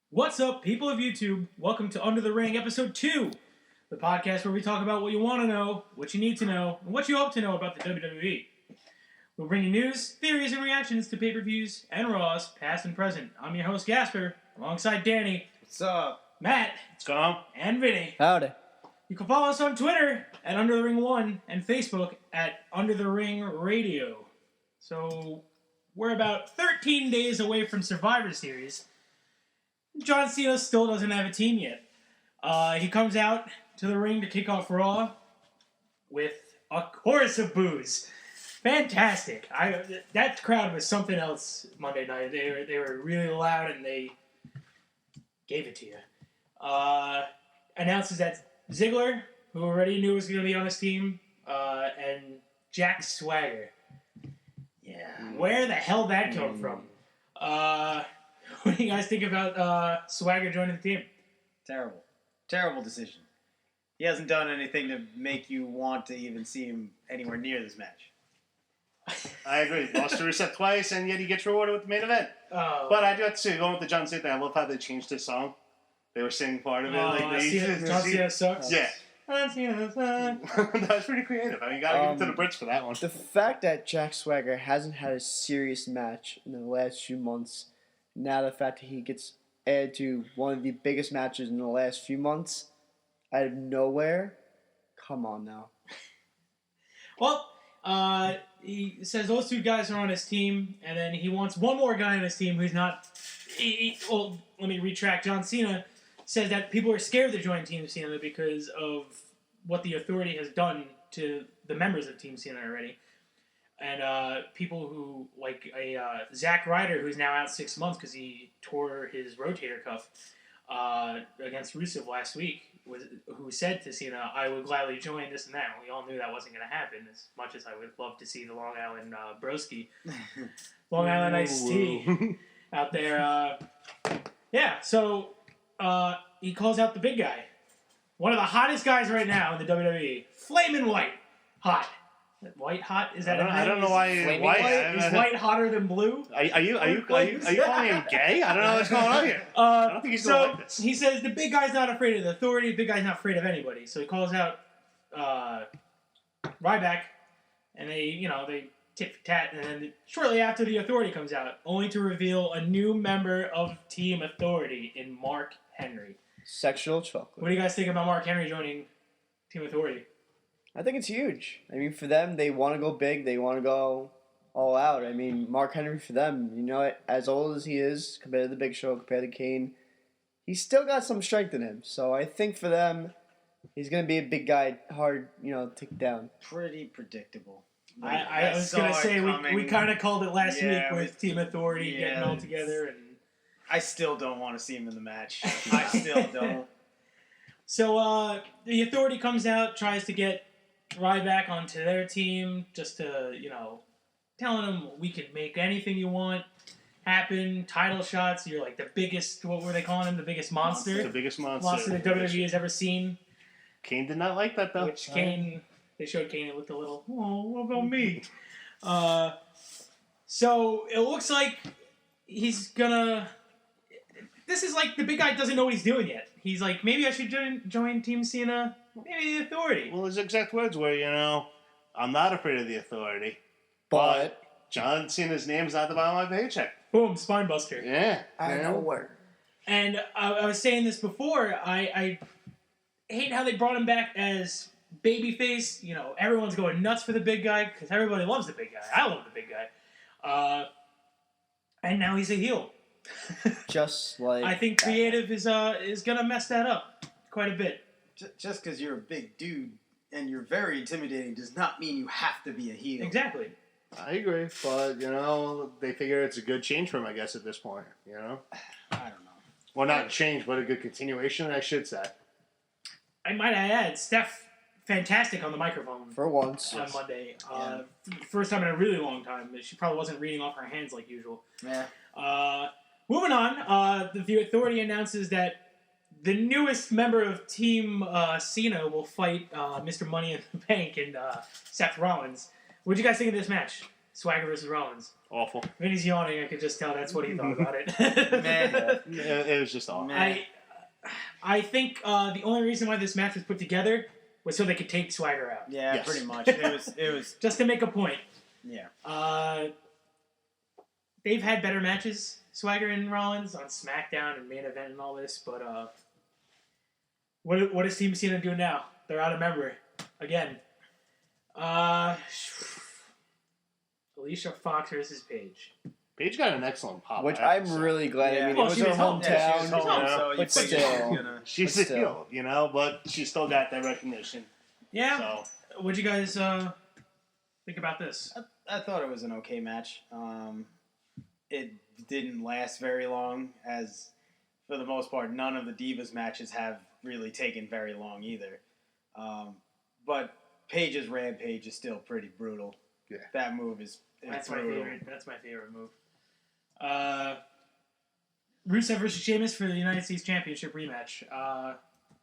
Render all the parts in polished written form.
What's up, people of YouTube? Welcome to Under the Ring, Episode 2, the podcast where we talk about what you want to know, what you need to know, and what you hope to know about the WWE. We'll bring you news, theories, and reactions to pay-per-views and Raws, past and present. I'm your host, Gasper, alongside Danny. What's up? Matt. What's going on? And Vinny. Howdy. You can follow us on Twitter at Under the Ring 1 and Facebook at Under the Ring Radio. So, we're about 13 days away from Survivor Series. John Cena still doesn't have a team yet. He comes out to the ring to kick off Raw with a chorus of boos. Fantastic. That crowd was something else Monday night. They were really loud and they gave it to you. Announces that Ziggler, who already knew was going to be on his team, and Jack Swagger. Yeah. Where the hell that come from? What do you guys think about Swagger joining the team? Terrible. Terrible decision. He hasn't done anything to make you want to even see him anywhere near this match. I agree. Lost to Rusev twice, and yet he gets rewarded with the main event. But I do have to say, going with the John Cena thing, I love how they changed his song. They were singing part of it. John Cena sucks? Yeah. John Cena sucks. That was pretty creative. I mean, you gotta give it to the Brits for that one. The fact that Jack Swagger hasn't had a serious match in the last few months, now the fact that he gets added to one of the biggest matches in the last few months, out of nowhere, come on now. Well, he says those two guys are on his team, and then he wants one more guy on his team who's not... Well, let me retract. John Cena says that people are scared to join Team Cena because of what the Authority has done to the members of Team Cena already. And people who, like Zack Ryder, who's now out 6 months because he tore his rotator cuff against Rusev last week, who said to Cena, I would gladly join this and that. We all knew that wasn't going to happen, as much as I would love to see the Long Island broski. Long Island iced tea out there. Yeah, so he calls out the big guy. One of the hottest guys right now in the WWE. Flamin' White. Hot. White hot? Is that I don't know why white. Is white hotter than blue? Are you calling him gay? I don't know what's going on here. I don't think he's gonna like this. He says the big guy's not afraid of the Authority, the big guy's not afraid of anybody. So he calls out Ryback, and they tit for tat, and then shortly after the Authority comes out, only to reveal a new member of Team Authority in Mark Henry. Sexual chocolate. What do you guys think about Mark Henry joining Team Authority? I think it's huge. I mean, for them, they want to go big. They want to go all out. I mean, Mark Henry for them, as old as he is, compared to the Big Show, compared to Kane, he's still got some strength in him. So I think for them, he's going to be a big guy, hard, to take down. Pretty predictable. I was going to say, we kind of called it last week with Team Authority getting all together. And I still don't want to see him in the match. I still don't. So the Authority comes out, tries to get Ryback onto their team, just to, telling them we can make anything you want happen, title shots, you're like the biggest, what were they calling him, the biggest monster? The biggest monster. Monster that WWE has ever seen. Kane did not like that, though. Which Kane, they showed Kane, it looked a little, what about me? So it looks like he's gonna, this is like, the big guy doesn't know what he's doing yet. He's like, maybe I should join Team Cena. Maybe the Authority. Well, his exact words were, I'm not afraid of the Authority, But John Cena's name's not at the bottom of my paycheck. Boom, spine buster. Yeah. I know where. And I was saying this before, I hate how they brought him back as babyface. Everyone's going nuts for the big guy, because everybody loves the big guy. I love the big guy. And now he's a heel. Just like I think creative is going to mess that up quite a bit. Just because you're a big dude and you're very intimidating does not mean you have to be a heel. Exactly. I agree, but, they figure it's a good change for him, I guess, at this point, I don't know. Well, not a change, but a good continuation, I should say. I might add, Steph, fantastic on the microphone. For once. On Monday. First time in a really long time. She probably wasn't reading off her hands like usual. Yeah. Moving on, the Authority announces that the newest member of Team Cena will fight Mr. Money in the Bank and Seth Rollins. What did you guys think of this match? Swagger versus Rollins. Awful. When he's yawning, I could just tell that's what he thought about it. Man. It was just awful. I think the only reason why this match was put together was so they could take Swagger out. Yeah, Yes. pretty much. It was. Just to make a point. Yeah. They've had better matches, Swagger and Rollins, on SmackDown and main event and all this, but what is Team Cena doing now? They're out of member again. Alicia Fox versus Paige. Paige got an excellent pop. Which I have I'm to say. really glad. Yeah. I mean, Well, it was she her was home. hometown. Yeah, she was home, home, so you but figured still. she was gonna. She's But the still. heel, you know, but she still got that recognition. Yeah. So What'd you guys think about this? I thought it was an okay match. It didn't last very long, as for the most part, none of the Divas matches have really taken very long either. But Paige's Rampage is still pretty brutal. Yeah. That move is That's my brutal. favorite. That's my favorite move. Rusev versus Sheamus for the United States Championship rematch.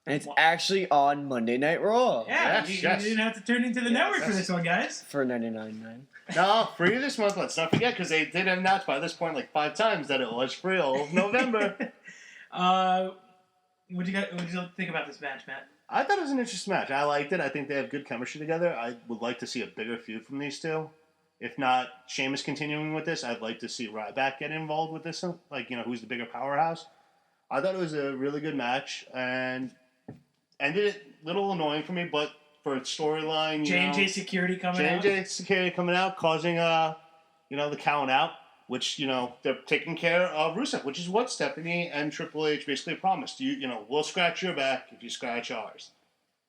And it's actually on Monday Night Raw. Yeah, Yes, you yes. didn't have to turn into the network for yes. this one, guys. For $99.9. no, free this month. Let's not forget because they did announce by this point like 5 times that it was free all of November. What'd you think about this match, Matt? I thought it was an interesting match. I liked it. I think they have good chemistry together. I would like to see a bigger feud from these two. If not Sheamus continuing with this, I'd like to see Ryback get involved with this. Like, you know, who's the bigger powerhouse. I thought it was a really good match and ended it a little annoying for me, but for its storyline, J&J Security coming out. J&J Security coming out, causing, the count out, which, they're taking care of Rusev, which is what Stephanie and Triple H basically promised. We'll scratch your back if you scratch ours.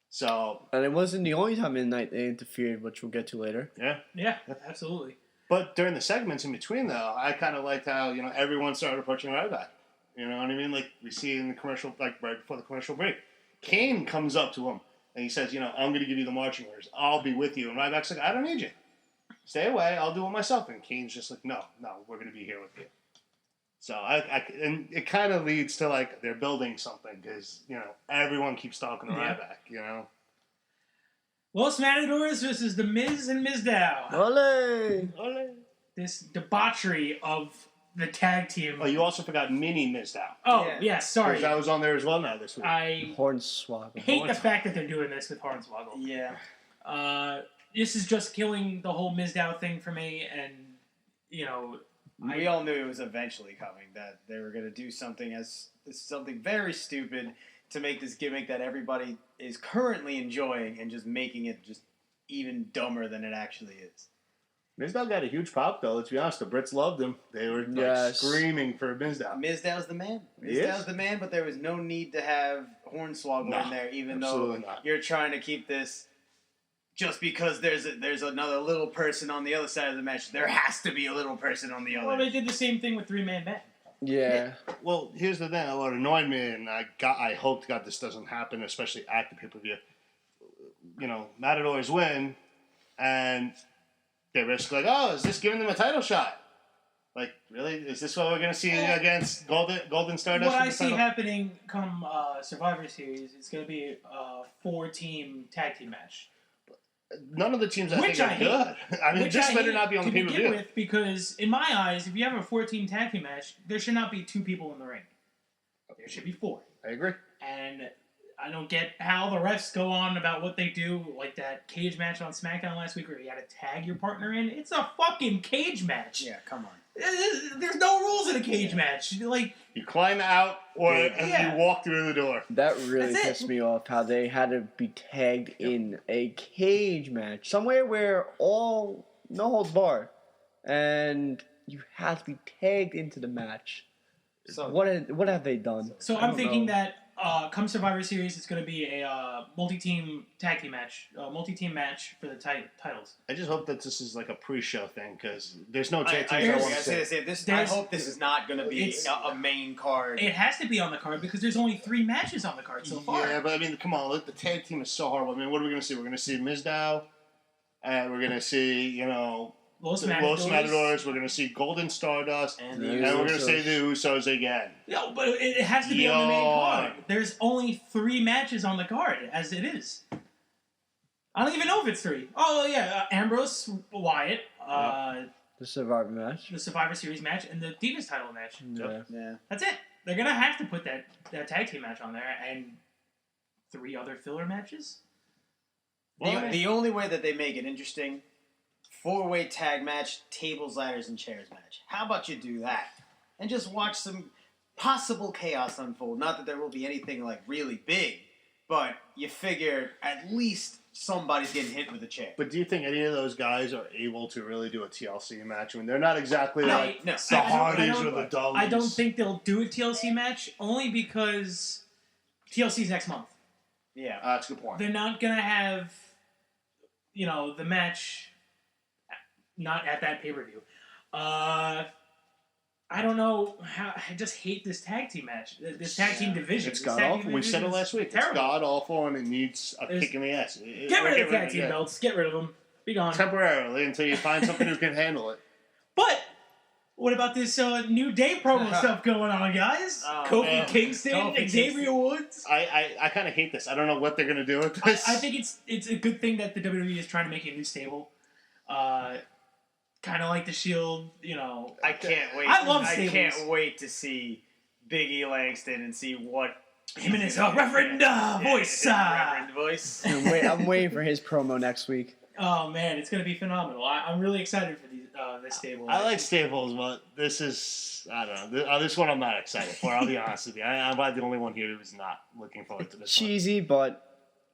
So, And it wasn't the only time in the night they interfered, which we'll get to later. yeah. Yeah, absolutely. But during the segments in between, though, I kind of liked how, everyone started approaching Ryback. You know what I mean? Like, we see in the commercial, like, right before the commercial break. Kane comes up to him, and he says, I'm going to give you the marching orders. I'll be with you. And Ryback's like, I don't need you. Stay away. I'll do it myself. And Kane's just like, no, we're going to be here with you. So, and it kind of leads to, like, they're building something because, everyone keeps talking to Ryback, Los Matadors versus The Miz and Mizdow. Ole! This debauchery of the tag team. Oh, you also forgot Mini Mizdow. Oh, Yeah. yeah, sorry. Because I was on there as well now this week. I Hornswoggle. hate the fact that they're doing this with Hornswoggle. Yeah. This is just killing the whole Mizdow thing for me, and, We all knew it was eventually coming, that they were going to do something very stupid to make this gimmick that everybody is currently enjoying and just making it just even dumber than it actually is. Mizdow got a huge pop, though. Let's be honest. The Brits loved him. They were screaming for Mizdow. Mizdow's the man. He is? Mizdow's the man, but there was no need to have Hornswoggle in there, even though you're trying to keep this. Just because there's another little person on the other side of the match, there has to be a little person on the other. Well, they did the same thing with 3-Man Band. Yeah. Well, here's the thing. What annoyed me, and I hope to God this doesn't happen, especially at the pay-per-view. Matadors win, and they're basically like, oh, is this giving them a title shot? Like, really? Is this what we're going to see against Golden Stardust? What I see happening come Survivor Series, it's going to be a 4-team tag team match. None of the teams I Which think I are hate. good. I mean, Which this I better hate not be on the to begin pay-per-view. with, because in my eyes, if you have a 4-team tag team match, there should not be 2 people in the ring. There should be 4. I agree. And I don't get how the refs go on about what they do, like that cage match on SmackDown last week where you had to tag your partner in. It's a fucking cage match. Yeah, come on. There's no rules in a cage match. Like, You climb out or Yeah. you walk through the door. That really That's it. pissed me off, how they had to be tagged in a cage match. Somewhere where no holds barred. And you have to be tagged into the match. So What have they done? so I I'm don't thinking know. that come Survivor Series, it's going to be a multi-team tag team match, multi-team match for the titles. I just hope that this is like a pre-show thing because there's no I tag teams I here's- want to was see. gonna say this. I There's- hope this is not going to be It's- a main card. It has to be on the card because there's only 3 matches on the card so far. Yeah, but I mean, come on, look, the tag team is so horrible. I mean, what are we going to see? We're going to see Mizdow, and we're going to see, Los the Matadors. Los Matadors. We're going to see Golden Stardust, and Yeah. and the we're going to Usos. see the Usos again. No, but it has to be on the main Yawn. card. There's only 3 matches on the card, as it is. I don't even know if it's 3. Oh, yeah. Ambrose, Wyatt, The Survivor match. the Survivor Series match, and the Divas title match. Yeah. Yeah. That's it. They're going to have to put that tag team match on there and 3 other filler matches. The only way that they make it interesting, 4-way tag match, tables, ladders, and chairs match. How about you do that? And just watch some possible chaos unfold. Not that there will be anything like really big, but you figure at least somebody's getting hit with a chair. But do you think any of those guys are able to really do a TLC match? I mean, they're not exactly like no. the Hardys or the Dudleys. I don't think they'll do a TLC match, only because TLC's next month. Yeah. That's a good point. They're not going to have, the match not at that pay-per-view. I don't know how. I just hate this tag team match. This tag team division. It's This god tag team awful. We said it division last week. It's terrible. god awful, and it needs a There's- kick in the ass. Get rid of the tag team belts. Get rid of them. Be gone. temporarily until you find something who can handle it. But what about this New Day promo stuff going on, guys? Oh, Kofi man. Kingston, Kofi Xavier Kingston. Woods. I kind of hate this. I don't know what they're gonna do with this. I think it's a good thing that the WWE is trying to make a new stable. Kind of like the Shield, I can't wait. I love I stables. can't wait to see Big E Langston and see what him and his Reverend voice. Reverend voice. I'm waiting for his promo next week. Oh man, it's gonna be phenomenal. I'm really excited for this stable. I like Staples, but this is I don't know. This one I'm not excited for. I'll be honest with you. I'm probably the only one here who's not looking forward to this. Cheesy, but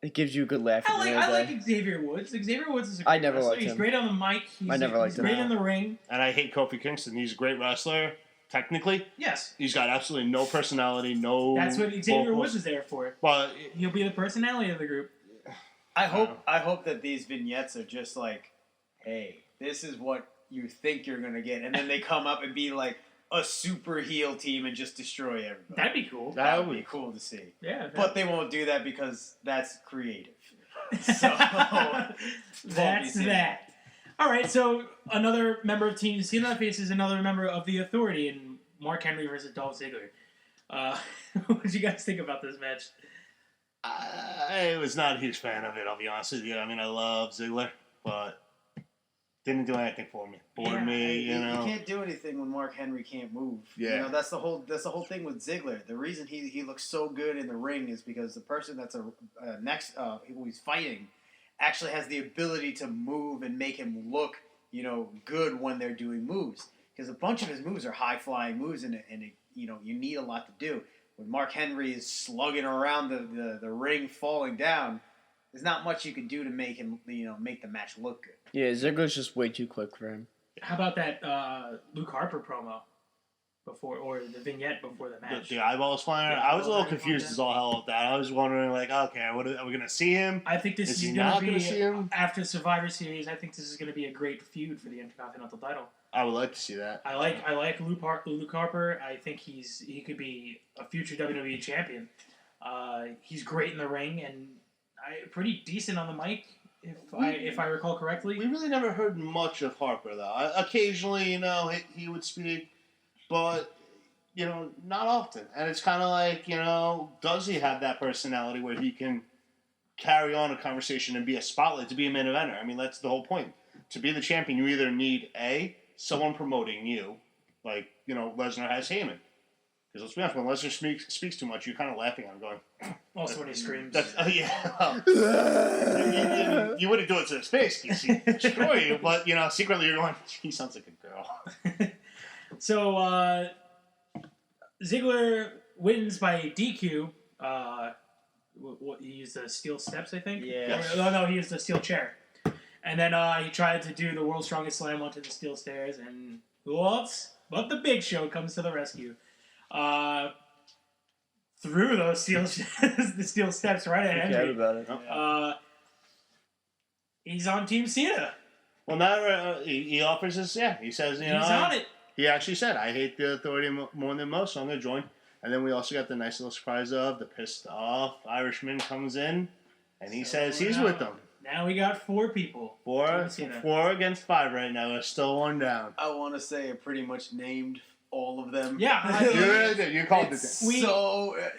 it gives you a good laugh. I at the end of the day. like Xavier Woods. Xavier Woods is a great I never wrestler. liked He's him. great on the mic. I never liked he's him. great in the ring. And I hate Kofi Kingston. He's a great wrestler. Technically, Yes, he's got absolutely no personality. No. that's what Xavier vocals. Woods is there for. But He'll be the personality of the group. I hope that these vignettes are just like, hey, this is what you think you're gonna get, and then they come up and be like a super heel team and just destroy everybody. That'd be cool. That That would would be be cool to see. Yeah, But they won't do that because that's creative. So that's seeing that. All right, so another member of Team Cena faces another member of the Authority in Mark Henry versus Dolph Ziggler. What did you guys think about this match? I was not a huge fan of it. I'll be honest with you. I mean, I love Ziggler, but didn't do anything for me. Bored Yeah, me. You know. can't do anything when Mark Henry can't move. Yeah. That's the whole thing with Ziggler. The reason he looks so good in the ring is because the person that's who he's fighting actually has the ability to move and make him look, good when they're doing moves. Because a bunch of his moves are high flying moves, and you need a lot to do. When Mark Henry is slugging around the ring, falling down, there's not much you can do to make him, make the match look good. Yeah, Ziggler's just way too quick for him. How about that Luke Harper promo before, or the vignette before the match? The eyeballs flying. Yeah, I was a little eyeballs confused flying. as all hell with that. I was wondering, like, okay, are we going to see him? I think this Is is he going not to gonna be see him? after Survivor Series. I think this is going to be a great feud for the Intercontinental title. I would like to see that. I like Luke Harper. I think he could be a future WWE champion. He's great in the ring and pretty decent on the mic, if I recall correctly. We really never heard much of Harper, though. Occasionally, he would speak, but, not often. And it's kind of like, does he have that personality where he can carry on a conversation and be a spotlight, to be a main eventer? I mean, that's the whole point. To be the champion, you either need, someone promoting you, like, Lesnar has Heyman. Because let's be honest, when Lesnar speaks too much, you're kind of laughing at him going, Also when he screams. yeah. you wouldn't do it to his face because he'd destroy you, but, secretly you're going, he sounds like a girl. So, Ziggler wins by DQ. He used the steel steps, I think? Yeah. No, he used the steel chair. And then he tried to do the world's strongest slam onto the steel stairs, and who else but the Big Show comes to the rescue. Through those the steel steps right at Forget Henry. about it. He's on Team Cena. Well, now he offers us, he says, He's on it. He actually said, I hate the Authority more than most, so I'm going to join. And then we also got the nice little surprise of the pissed off Irishman comes in, and he says he's with them. Now we got 4 people. Four Team Cena. against 5 right now. There's still one down. I want to say a pretty much named all of them. Yeah, You really did. You called it.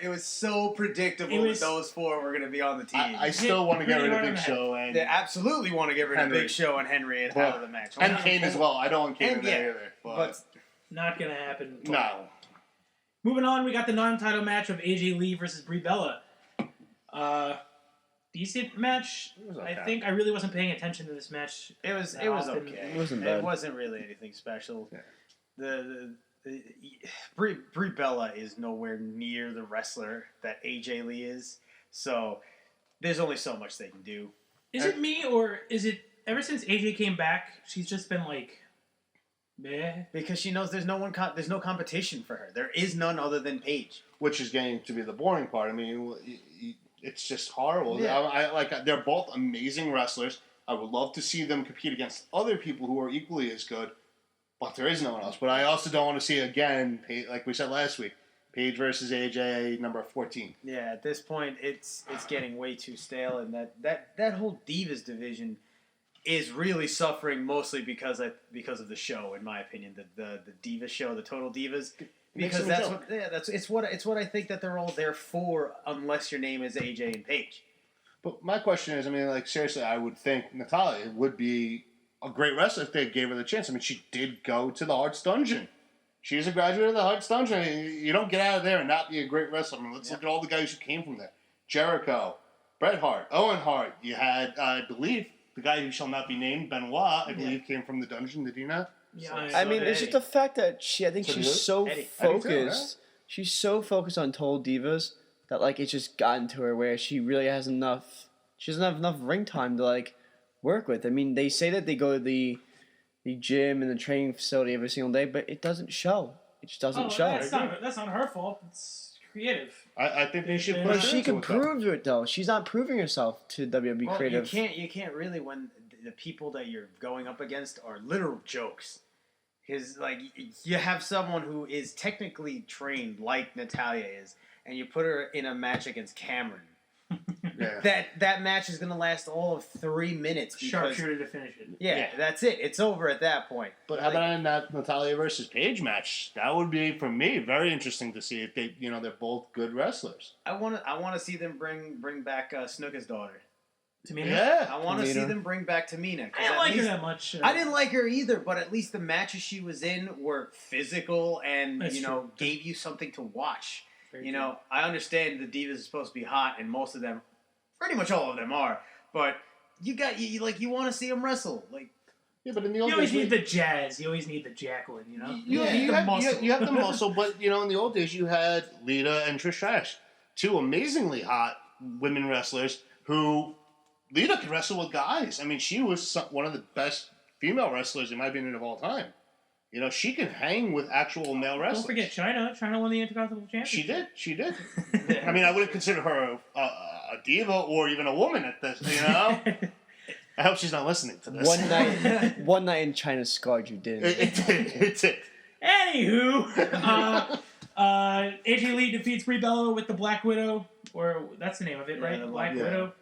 It was so predictable that those four were going to be on the team. I still want to get Really rid of hard on Big the Show and they absolutely want to get rid of Henry. Big Show and Henry out of the match. and Kane as well. I don't want Kane And, in there yeah, either. But not gonna happen. no. Moving on, we got the non-title match of AJ Lee versus Brie Bella. Decent match. It was I okay. think I really wasn't paying attention to this match. it was often. okay. It wasn't bad. It wasn't really anything special. Yeah. The Brie Bella is nowhere near the wrestler that AJ Lee is. So there's only so much they can do. Is it me or is it ever since AJ came back? She's just been like, meh. Because she knows there's no competition for her. There is none other than Paige. Which is getting to be the boring part. I mean, it's just horrible. Yeah. They're both amazing wrestlers. I would love to see them compete against other people who are equally as good, but there is no one else. But I also don't want to see again, like we said last week, Paige versus AJ number 14. Yeah, at this point, it's getting way too stale, and that whole Divas division is really suffering mostly because of the show, in my opinion, the Divas show, the Total Divas. Because it's what I think that they're all there for, unless your name is AJ and Paige. But my question is, I mean, like, seriously, I would think Natalya would be a great wrestler if they gave her the chance. I mean, she did go to the Hearts Dungeon. She's a graduate of the Hearts Dungeon. I mean, you don't get out of there and not be a great wrestler. I mean, let's look at all the guys who came from there. Jericho, Bret Hart, Owen Hart. You had, I believe, the guy who shall not be named, Benoit, I believe, came from the Dungeon. Did you know? Yeah, I mean, it's just the fact that I think So she's you? so Eddie. focused. Eddie too, right? She's so focused on Total Divas that like it's just gotten to her where she really has enough. She doesn't have enough ring time to like work with. I mean, they say that they go to the gym and the training facility every single day, but it doesn't show. It just doesn't show. That's not her fault. It's creative. I think they should But push But her she into can it, though. prove it though. She's not proving herself to WWE Well, creative. you can't really when the people that you're going up against are literal jokes. Because like you have someone who is technically trained like Natalya is, and you put her in a match against Cameron. Yeah. That match is gonna last all of 3 minutes. Because, Sharpshooter to finish it. yeah, that's it. It's over at that point. But how about in that Natalya versus Paige match? That would be, for me, very interesting to see if they, they're both good wrestlers. I want to see them bring back Snuka's daughter. Tamina? Yeah. I want to see Tamina. them bring back Tamina. I didn't like her that much. I didn't like her either, but at least the matches she was in were physical and That's true. gave you something to watch. Very You true. know, I understand the Divas are supposed to be hot, and most of them, pretty much all of them are. But you want to see them wrestle. Like Yeah, but in the You old always days, need the jazz. You always need the Jacqueline, you know? you have the muscle, but in the old days you had Lita and Trish Stratus, two amazingly hot women wrestlers who Lita could wrestle with guys. I mean, she was one of the best female wrestlers in my opinion of all time. She can hang with actual male wrestlers. Don't forget China. China won the Intercontinental Championship. She did. I mean, I wouldn't consider her a diva or even a woman at this. I hope she's not listening to this. One night in China scarred you, didn't it? It did. Anywho, AJ Lee defeats Brie Bella with the Black Widow, or that's the name of it, Yeah, right? the Black Black- Widow.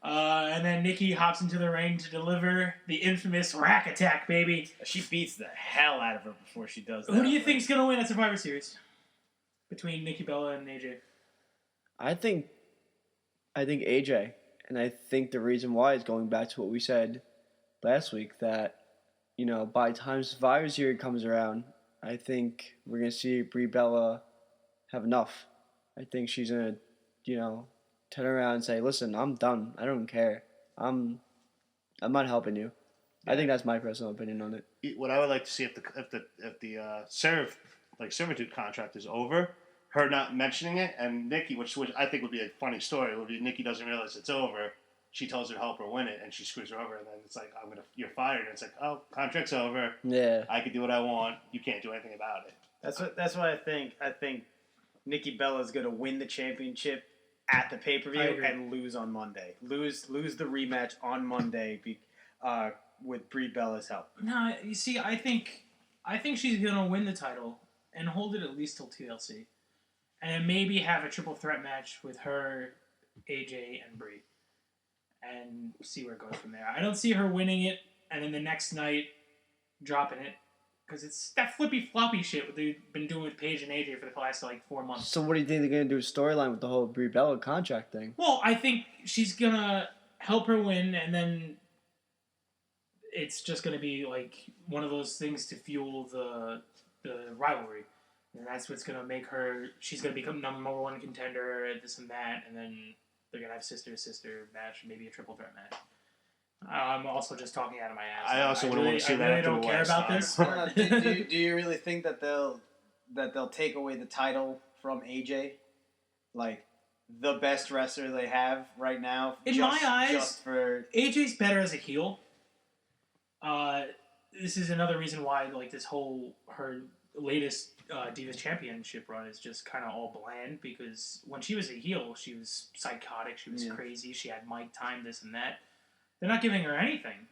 And then Nikki hops into the ring to deliver the infamous rack attack, baby. she beats the hell out of her before she does that. Who do you think's gonna win at Survivor Series between Nikki Bella and AJ? I think AJ, and I think the reason why is going back to what we said last week that by the time Survivor Series comes around, I think we're gonna see Brie Bella have enough. I think she's gonna turn around and say, "Listen, I'm done. I don't care. I'm not helping you." I think that's my personal opinion on it. What I would like to see if the servitude contract is over, her not mentioning it, and Nikki, which I think would be a funny story, would be Nikki doesn't realize it's over. She tells her to help her win it, and she screws her over, and then it's like, you're fired. And it's like, oh, contract's over. Yeah. I can do what I want. You can't do anything about it. That's what I think. I think Nikki Bella's gonna win the championship at the pay per I view agree. and lose on Monday. Lose the rematch on Monday. With Brie Bella's help. No, you see, I think she's gonna win the title and hold it at least till TLC, and maybe have a triple threat match with her, AJ, and Brie, and see where it goes from there. I don't see her winning it and then the next night dropping it, Because it's that flippy floppy shit what they've been doing with Paige and AJ for the past like 4 months. So what do you think they're gonna do? A storyline with the whole Brie Bella contract thing? Well, I think she's gonna help her win, and then it's just gonna be like one of those things to fuel the rivalry, and that's what's gonna make her. She's gonna become number one contender, this and that, and then they're gonna have sister match, maybe a triple threat match. I'm also just talking out of my ass. I also wouldn't want to see that I really after don't the care last about time. this. I don't know, do you really think that they'll take away the title from AJ, like the best wrestler they have right now? In my eyes, just for AJ's better as a heel. This is another reason why like this whole her latest Divas Championship run is just kind of all bland, because when she was a heel, she was psychotic, she was crazy, she had mic time, this and that. They're not giving her anything,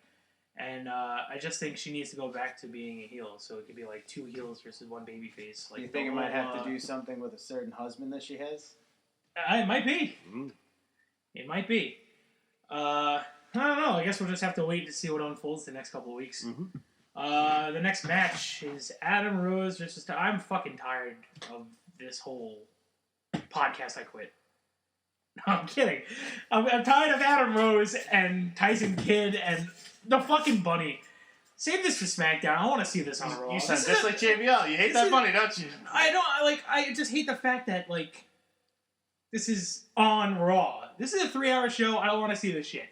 and I just think she needs to go back to being a heel, so it could be like 2 heels versus 1 babyface. Like, do you think it might have to do something with a certain husband that she has? It might be. Mm. It might be. I don't know. I guess we'll just have to wait to see what unfolds the next couple of weeks. Mm-hmm. The next match is Adam Rose versus. I'm fucking tired of this whole podcast. I quit. No, I'm kidding. I'm tired of Adam Rose and Tyson Kidd and the fucking bunny. Save this for SmackDown. I want to see this on Raw. You sound This just is like JBL. You hate this that is- bunny, don't you? I don't like. I just hate the fact that like this is on Raw. This is a 3-hour show. I don't want to see this shit.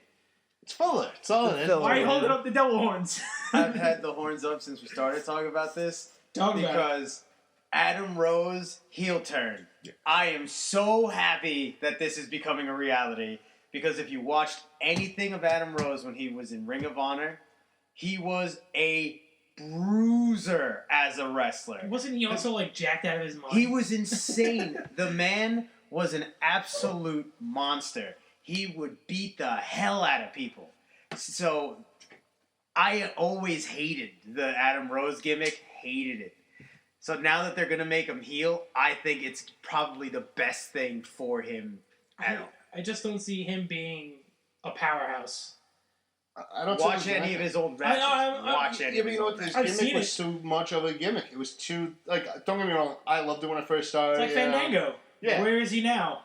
It's filler. It's all it is. Filler. Why are you holding up the devil horns? I've had the horns up since we started talking about this Talk about it. because Adam Rose heel turn. I am so happy that this is becoming a reality, because if you watched anything of Adam Rose when he was in Ring of Honor, he was a bruiser as a wrestler. Wasn't he also like jacked out of his mind? He was insane. The man was an absolute monster. He would beat the hell out of people. So I always hated the Adam Rose gimmick, hated it. So now that they're going to make him heel, I think it's probably the best thing for him. I just don't see him being a powerhouse. I don't Watch see any of his old matches. Watch any Yeah, of but his you know old what? This I've gimmick seen was too much of a gimmick. It was too Don't get me wrong. I loved it when I first started. It's like Fandango. Yeah. Where is he now?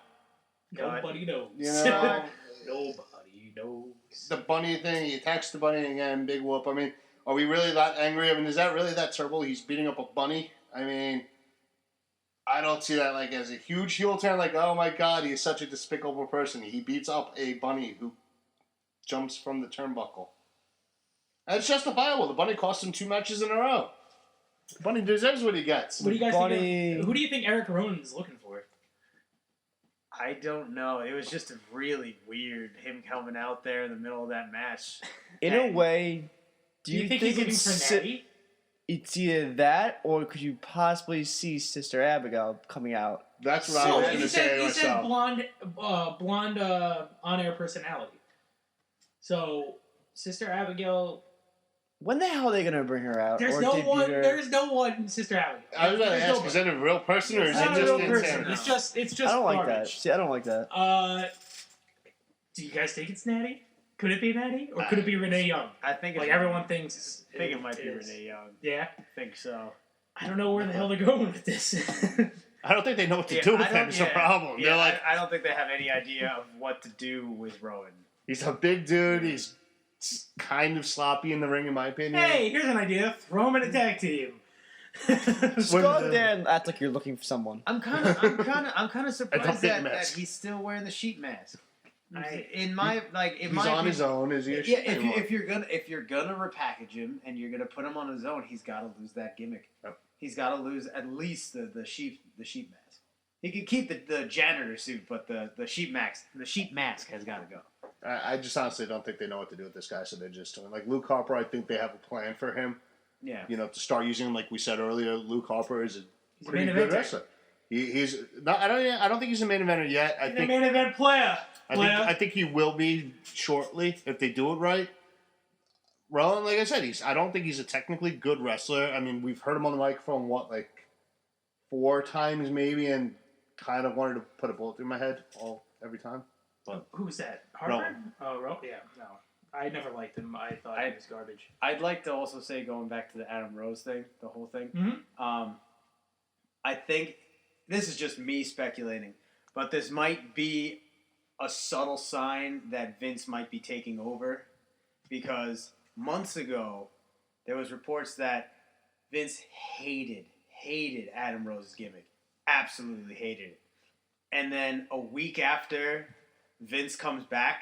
God. Nobody knows. You know, Nobody knows. the bunny thing. He attacks the bunny again. Big whoop. I mean, are we really that angry? I mean, is that really that terrible? He's beating up a bunny. I mean, I don't see that like as a huge heel turn. Like, oh my god, he's such a despicable person. He beats up a bunny who jumps from the turnbuckle. And it's justifiable. The bunny cost him 2 matches in a row. The bunny deserves what he gets. What do you guys Bunny- think? Who do you think Eric Rowan's looking for? I don't know. It was just really weird, him coming out there in the middle of that match. In a way, Do you think he's looking for Natty? it's either that, or could you possibly see Sister Abigail coming out? That's what I So was going he to say said, to he said myself. blonde on-air personality. So Sister Abigail, When the hell are they gonna bring her out? there's or no debut one. her? There's no one. Sister Abigail. I was going to There's ask, nobody. is that a real person or is It's it not a just real person. insanity? It's just I don't like that. garbage. See, I don't like that. Do you guys think it's Natty? Could it be Natty, or could it be Renee Young? I think Like it's, everyone thinks. I think it might be is. Renee Young. Yeah, I think so. I don't know where the hell they're going with this. I don't think they know what to Yeah, do with I him. don't- It's a yeah, problem. Yeah, They're like, I don't think they have any idea of what to do with Rowan. he's a big dude. He's kind of sloppy in the ring, in my opinion. Hey, here's an idea. Throw him in a tag team. Just go out there and act like you're looking for someone. I'm kind of surprised fit that mask. he's still wearing the sheet mask. I- He's on his own. Is he? Yeah, if you're gonna repackage him and you're gonna put him on his own, he's got to lose that gimmick. Yep. He's got to lose at least the sheep mask. He could keep the janitor suit, but the sheep mask has got to go. I just honestly don't think they know what to do with this guy, so they're just doing like Luke Harper. I think they have a plan for him. Yeah. You know, to start using him, like we said earlier. Luke Harper is a He's a pretty main good eventer. wrestler. He's not. I don't think he's a main eventer yet. I He's a think. main event player. I think he will be shortly if they do it right. Rowan, like I said, I don't think he's a technically good wrestler. I mean, we've heard him on the microphone like 4 times maybe, and kind of wanted to put a bullet through my head every time. Who's that? Harper? Rowan. Oh, yeah. No. I never liked him. I thought he was garbage. I'd like to also say, going back to the Adam Rose thing, the whole thing. Mm-hmm. I think this is just me speculating, but this might be a subtle sign that Vince might be taking over, because months ago there was reports that Vince hated Adam Rose's gimmick, absolutely hated it, and then a week after Vince comes back,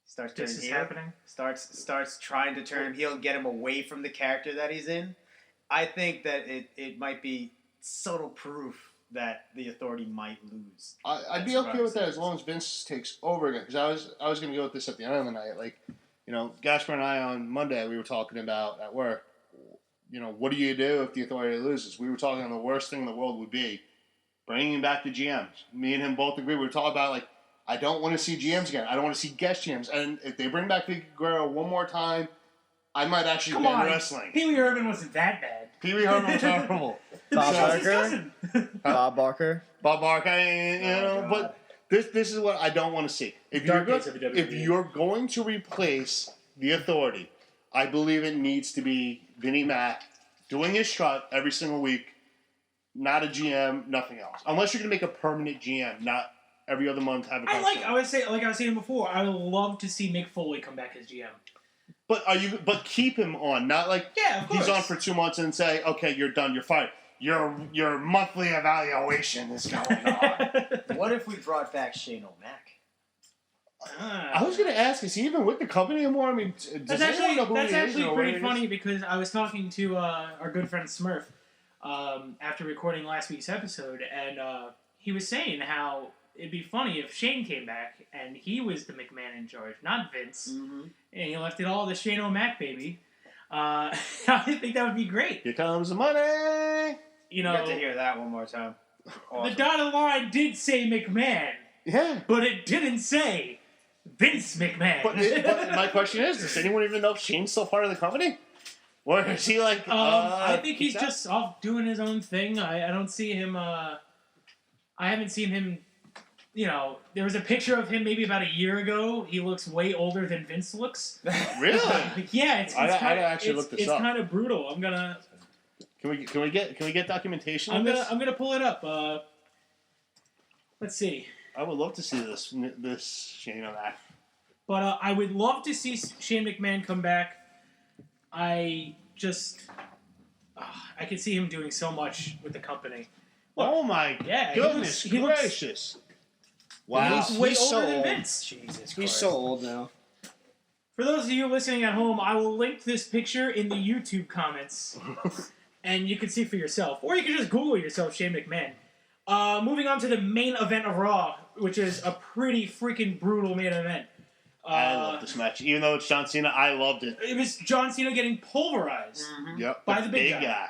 starts turning This is heel, happening. starts trying to turn him heel, get him away from the character that he's in. I think that it might be subtle proof that the Authority might lose. I'd be okay with that as long as Vince takes over again. Because I was going to go with this at the end of the night. Like, you know, Gasper and I on Monday, we were talking about at work, you know, what do you do if the Authority loses? We were talking on the worst thing in the world would be bringing back the GMs. Me and him both agree. We were talking about, like, I don't want to see GMs again. I don't want to see guest GMs. And if they bring back Vicky Guerrero one more time, I might actually be in wrestling. Pee Wee Herman wasn't that bad. Pee Wee Herman was horrible. Bob That was his Barker. cousin. Bob Barker. Bob Barker, you know, but this is what I don't want to see. If Dark you're days of the WWE. if you're going to replace the Authority, I believe it needs to be Vinnie Mac doing his shot every single week, not a GM, nothing else. Unless you're going to make a permanent GM, not every other month have a I was saying before, I would love to see Mick Foley come back as GM. But keep him on, not like Yeah, of course. he's on for 2 months and say, okay, you're done, you're fired. Your monthly evaluation is going on. What if we brought back Shane O'Mac? I was going to ask, is he even with the company anymore? I mean, does anyone know who he is? or where pretty he is? funny because I was talking to our good friend Smurf after recording last week's episode, and he was saying how it'd be funny if Shane came back and he was the McMahon in charge, not Vince, and he left it all to Shane O'Mac, baby. I think that would be great. Here comes the money. You You know, got to hear that one more time. Awesome. the dotted line did say McMahon, Yeah. but it didn't say Vince McMahon. But my question is, does anyone even know if Shane's still part of the company? Or is he like, I think he's that- just off doing his own thing. I don't see him. I haven't seen him. You know, there was a picture of him maybe about a year ago. He looks way older than Vince looks. Really? Yeah, it's I kind gotta of actually look this up. It's kind of brutal. I'm gonna Can we get documentation of this? I'm gonna pull it up. Let's see. I would love to see this Shane O'Mac. But I would love to see Shane McMahon come back. I just I could see him doing so much with the company. Oh my Yeah, goodness he looks- gracious! He Wow. looks way He's older so than old. Vince. Jesus He's so old now. For those of you listening at home, I will link this picture in the YouTube comments, and you can see for yourself. Or you can just Google yourself, Shane McMahon. Moving on to the main event of Raw, which is a pretty freaking brutal main event. I love this match, even though it's John Cena. I loved it. It was John Cena getting pulverized. Yep, By the big guy.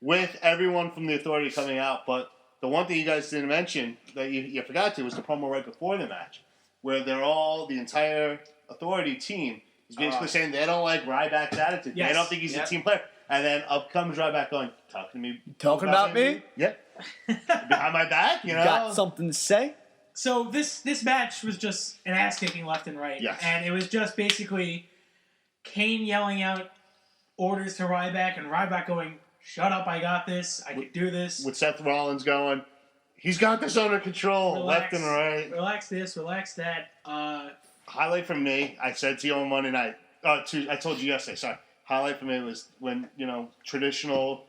with everyone from the Authority coming out. But the one thing you guys didn't mention that you forgot to was the promo right before the match, where the entire Authority team is basically saying they don't like Ryback's attitude. Yes. They don't think he's a team player. And then up comes Ryback going, talking to me. Talking about me? Yep. Behind my back, you know? Got something to say? So this match was just an ass kicking left and right. Yes. And it was just basically Kane yelling out orders to Ryback and Ryback going, "Shut up, I got this. I can do this. With Seth Rollins going, he's got this under control, left and right. Relax this, relax that." Highlight from me, I said to you on Monday night. I told you yesterday. Sorry. Highlight for me was when traditional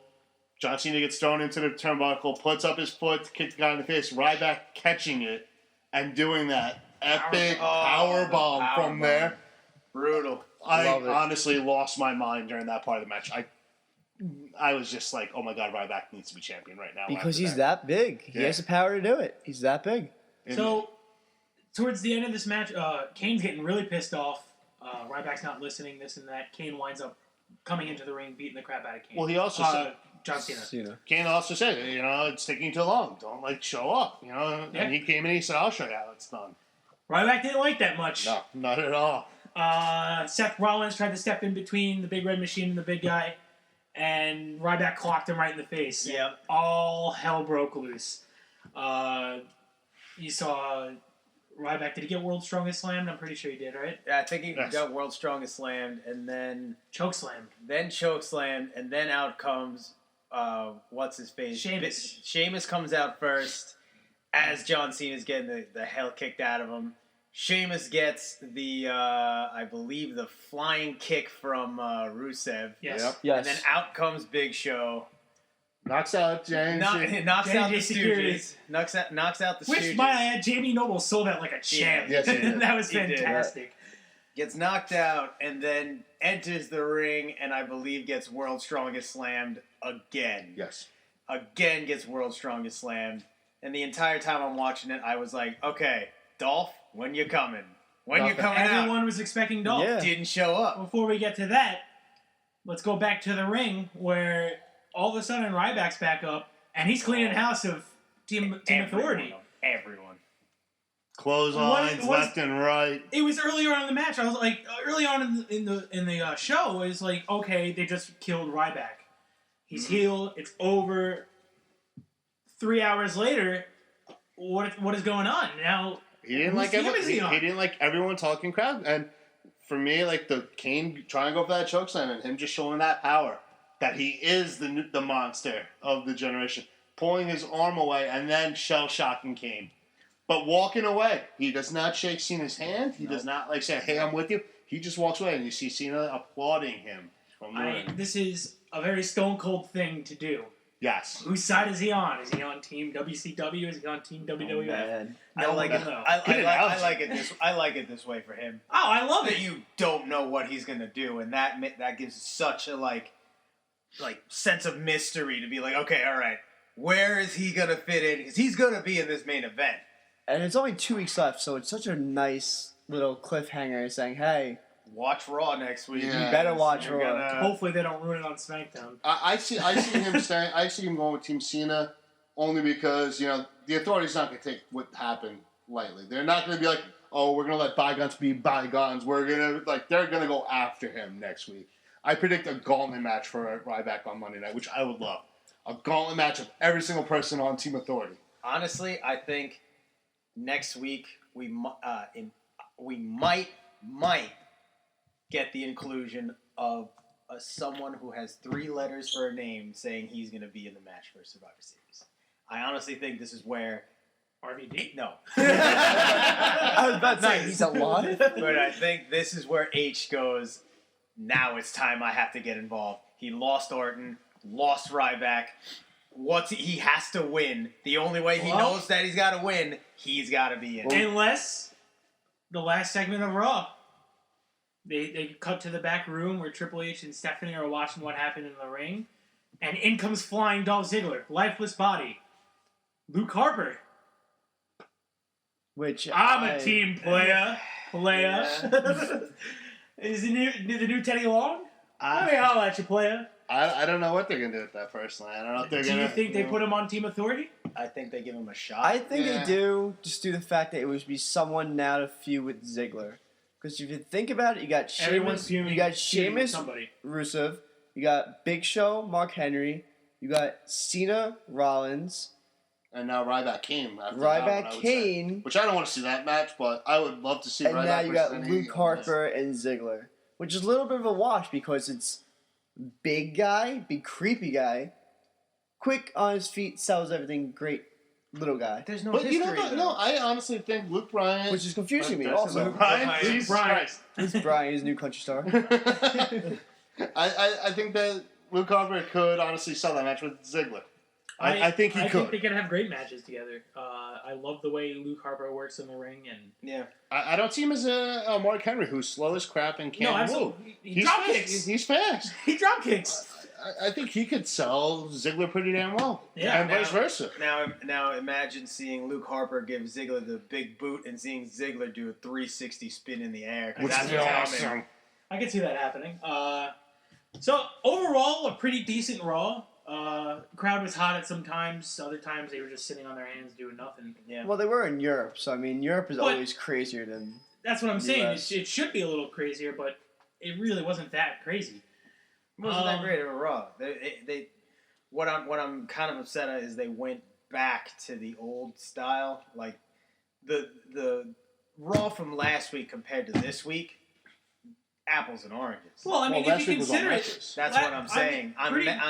John Cena gets thrown into the turnbuckle, puts up his foot to kick the guy in the face. Ryback catching it and doing that epic power bomb from there. Brutal. I Love it. honestly lost my mind during that part of the match. I was just like, oh my god, Ryback needs to be champion right now. Because after he's that big. He Yeah. has the power to do it. He's that big. And- So, towards the end of this match, Kane's getting really pissed off. Ryback's not listening, this and that. Kane winds up coming into the ring, beating the crap out of Kane. Well, he also said, John Cena. Cena. Kane also said, it's taking too long. Don't show up, Yeah. And he came in and he said, I'll show you how it's done. Ryback didn't like that much. No, not at all. Seth Rollins tried to step in between the Big Red Machine and the big guy, and Ryback clocked him right in the face. and Yep. all hell broke loose. You saw Ryback, did he get World's Strongest Slammed? I'm pretty sure he did, right? Yeah, I think he Yes. got World's Strongest Slammed, and Choke slammed. then choke slammed, and then out comes what's his face? Sheamus. Sheamus comes out first as John Cena's getting the hell kicked out of him. Sheamus gets the I believe the flying kick from Rusev. Yes. Yep. Yes. And then out comes Big Show. Knocks out James. Knocks out the J&J Security. Stooges. Knocks out the Which, Stooges. might I add, Jamie Noble sold that like a champ. Yes, he did. That was He did. fantastic. Gets knocked out and then enters the ring and I believe gets World's Strongest Slammed again. Yes. Again gets World's Strongest Slammed. And the entire time I'm watching it, I was like, okay, Dolph, when you coming? When you coming Everyone was expecting Dolph. Yeah. out? Didn't show up. Before we get to that, let's go back to the ring where all of a sudden Ryback's back up and he's cleaning house of Team Authority. Everyone. Clotheslines What- left and right. It was earlier on in the match. I was like, early on in the show, it was like, okay, they just killed Ryback. He's healed. It's over. 3 hours later, what is going on now? He didn't Whose like team is he on? he didn't like everyone talking crap. And for me, like the Kane trying to go for that chokeslam and him just showing that power that he is the monster of the generation, pulling his arm away and then shell shocking Kane, but walking away. He does not shake Cena's hand. He does not like say, "Hey, I'm with you." He just walks away, and you see Cena applauding him from the ring. This is a very Stone Cold thing to do. Yes. Whose side is he on? Is he on Team WCW? Is he on Team WWF? Man. No I like one it. will know. Good analogy. I like it this way for him. Oh, I love That it. you don't know what he's gonna do, and that gives such a like sense of mystery to be like, okay, all right, where is he gonna fit in? Because he's gonna be in this main event. And it's only 2 weeks left, so it's such a nice little cliffhanger saying, hey, Watch Raw next week. Yeah. you better watch You're Raw. gonna- Hopefully they don't ruin it on SmackDown. I see him saying. I see him going with Team Cena only because the Authority's not going to take what happened lightly. They're not going to be like, oh, we're going to let bygones be bygones. We're going to they're going to go after him next week. I predict a gauntlet match for Ryback on Monday night, which I would love. A gauntlet match of every single person on Team Authority. Honestly, I think next week we might get the inclusion of someone who has 3 letters for a name saying he's going to be in the match for Survivor Series. I honestly think this is where RVD. no. I was about to say, Nice. he's alive? But I think this is where H goes, now it's time I have to get involved. He lost Orton, lost Ryback. He has to win. The only way he Well- knows that he's got to win, he's got to be in. Unless the last segment of Raw, they cut to the back room where Triple H and Stephanie are watching what happened in the ring, and in comes flying Dolph Ziggler, lifeless body. Luke Harper. Which I'm I- a team player. Is the new Teddy Long? Let me holler at you, player. I don't know what they're going to do with that personally. I don't know if they're Do going to. you think they put him on Team Authority? I think they give him a shot. I think Yeah. they do, just due to the fact that it would be someone now to feud with Ziggler. Because if you think about it, you got Everyone's Sheamus, fuming. you got feuding with Sheamus, somebody. Rusev, you got Big Show, Mark Henry, you got Cena, Rollins, And now Ryback came. After that one, I Ryback, would say. Kane, Which I don't want to see that match, but I would love to see and Ryback now you got versus any Luke of Harper and Ziggler. Which is a little bit of a wash because it's big guy, big creepy guy, quick on his feet, sells everything, great little guy. There's no But history. you know what? though. No, I honestly think Luke Bryan. Which is confusing me Luke also. Bryan? Luke Jesus Bryan. Christ. This is Brian, his new country star. I think that Luke Harper could honestly sell that match with Ziggler. I think he I could. think they could have great matches together. I love the way Luke Harper works in the ring, and Yeah. I don't see him as a Mark Henry who's slow as crap and can't no, move. absolutely, he He's drop fast. kicks. He's fast. He drop kicks. I think he could sell Ziggler pretty damn well. Yeah, and vice versa. Now imagine seeing Luke Harper give Ziggler the big boot and seeing Ziggler do a 360 spin in the air. 'cause Which that's would be what's coming. awesome. I can see that happening. So overall, a pretty decent Raw. Crowd was hot at some times. Other times they were just sitting on their hands doing nothing. Yeah. Well, they were in Europe, so I mean, Europe is But- always crazier than. That's what I'm saying. US. It should be a little crazier, but it really wasn't that crazy. It wasn't that Um, great of a Raw. They what I'm kind of upset at is they went back to the old style, like the Raw from last week compared to this week, apples and oranges. Well, I mean, Well, if last you week was all consider it, matches. That's what I'm saying.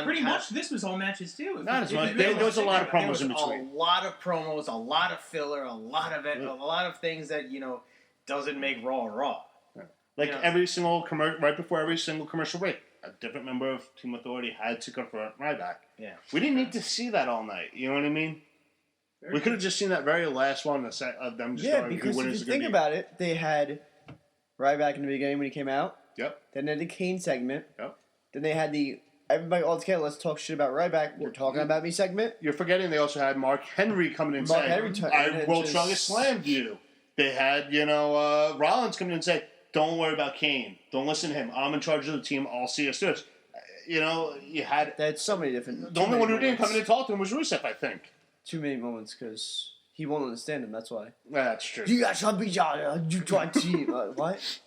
pretty much this was all matches too. Not as much. you There really was a think lot of about it. There promos was in a between. lot of promos, a lot of filler, a lot of things that doesn't make Raw Raw. Like Yeah. every single right before every single commercial break, a different member of Team Authority had to confront Ryback. Yeah. We didn't need to see that all night. You know what I mean? We could have just seen that very last one of them just Yeah, going, because who if winners you are gonna think be. about it, they had Ryback in the beginning when he came out. Yep. Then they had the Kane segment. Yep. Then they had the everybody all together. Let's talk shit about Ryback. We're talking about me segment. You're forgetting they also had Mark Henry coming in Mark saying, Henry t- I and World just- Strongest slammed you. They had, Rollins coming in and say, don't worry about Kane. Don't listen to him. I'm in charge of the team. I'll see us through it. You had... They had so many different. The only one who didn't come in and talk to him was Rusev, I think. Too many moments because he won't understand him. That's why. That's true. You guys should be you try team. What?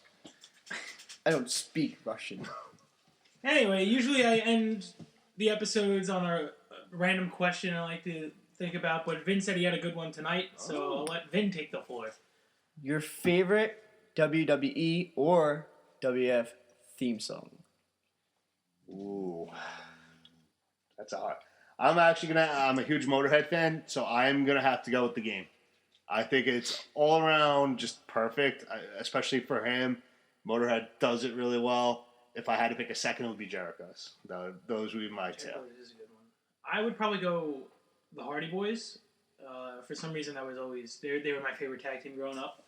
I don't speak Russian. Anyway, usually I end the episodes on a random question I like to think about, but Vin said he had a good one tonight, so I'll let Vin take the floor. Your favorite WWE or WF theme song? Ooh. That's a hard... I'm a huge Motorhead fan, so I'm going to have to go with the game. I think it's all around just perfect, especially for him. Motorhead does it really well. If I had to pick a second, it would be Jericho's. Those would be my two. Is a good one. I would probably go the Hardy Boys. For some reason, that was always they were my favorite tag team growing up,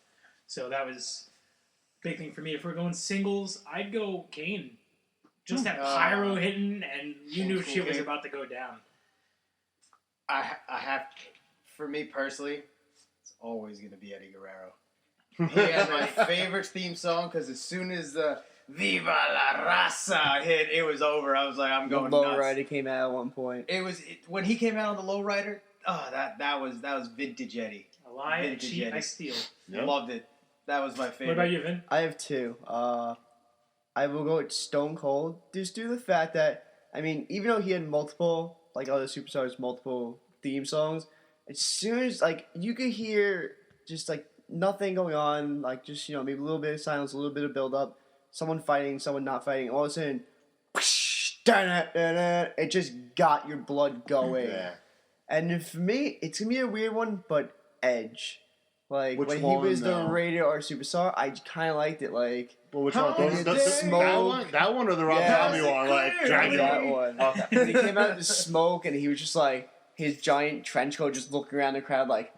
so that was a big thing for me. If we're going singles, I'd go Kane. Just that pyro hitting, and you knew shit was about to go down. I have, for me personally, it's always going to be Eddie Guerrero. He has my favorite theme song because as soon as the Viva la Raza hit, it was over. I was like, I'm going nuts. Lowrider came out at one point. When he came out on the Lowrider. Oh, that was vintage Eddie. I lie, I Vintage cheat, Eddie. I steal. Yep. Loved it. That was my favorite. What about you, Vin? I have two. I will go with Stone Cold. Just due to the fact that, I mean, even though he had multiple, like other superstars, multiple theme songs, as soon as, like, you could hear just, like, nothing going on, like, just, maybe a little bit of silence, a little bit of build-up, someone fighting, someone not fighting, all of a sudden, it just got your blood going. Yeah. And for me, it's going to be a weird one, but Edge. Like, Which when he one, was the though? Radio or Superstar, I kind of liked it, like... Well, which How one? is That this? one? That one or the Rob Yeah. Zombie one? Like, Clear. Dragon that one. Okay. When he came out of the smoke and he was just like, his giant trench coat just looking around the crowd like,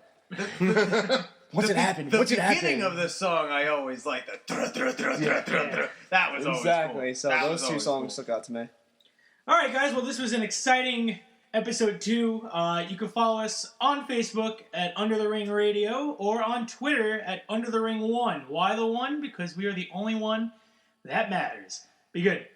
what's it happen? The What's it beginning happen? of the song, I always like the that was always Exactly. cool. So That those was two always songs cool. stuck out to me. All right, guys. Well, this was an exciting episode 2. You can follow us on Facebook at Under the Ring Radio or on Twitter at Under the Ring 1. Why the 1? Because we are the only one that matters. Be good.